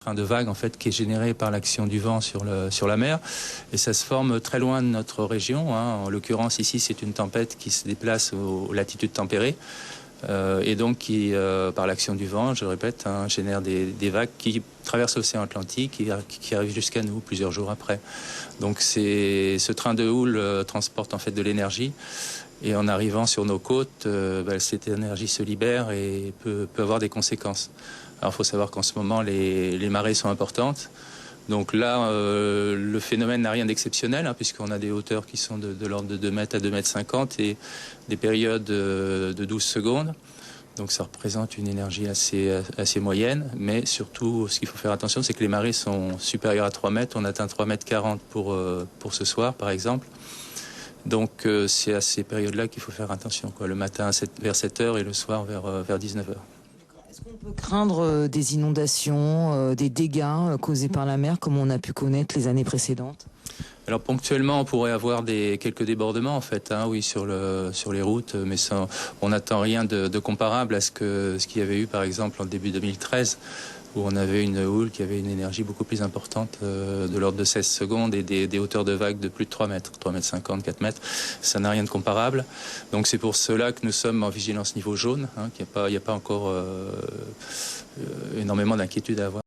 Un de vague en fait qui est généré par l'action du vent sur la mer et ça se forme très loin de notre région. En l'occurrence ici c'est une tempête qui se déplace aux latitudes tempérées et donc qui par l'action du vent, je le répète, génère des vagues qui traversent l'océan Atlantique et qui arrivent jusqu'à nous plusieurs jours après. Donc ce train de houle transporte en fait de l'énergie. Et en arrivant sur nos côtes, cette énergie se libère et peut avoir des conséquences. Alors il faut savoir qu'en ce moment, les marées sont importantes. Donc là, le phénomène n'a rien d'exceptionnel, puisqu'on a des hauteurs qui sont de l'ordre de 2 mètres à 2 mètres 50 et des périodes de 12 secondes. Donc ça représente une énergie assez moyenne. Mais surtout, ce qu'il faut faire attention, c'est que les marées sont supérieures à 3 mètres. On atteint 3 mètres 40 pour ce soir, par exemple. Donc c'est à ces périodes-là qu'il faut faire attention, le matin vers 7 heures et le soir vers 19 heures. Est-ce qu'on peut craindre des inondations, des dégâts causés par la mer comme on a pu connaître les années précédentes? Alors ponctuellement, on pourrait avoir quelques débordements en fait, oui, sur les routes, mais ça, on n'attend rien de comparable à ce qu'il y avait eu par exemple en début 2013. Où on avait une houle qui avait une énergie beaucoup plus importante de l'ordre de 16 secondes et des hauteurs de vagues de plus de 3 mètres, 3 mètres 50, 4 mètres. Ça n'a rien de comparable. Donc c'est pour cela que nous sommes en vigilance niveau jaune, qu'il n'y a pas encore énormément d'inquiétude à avoir.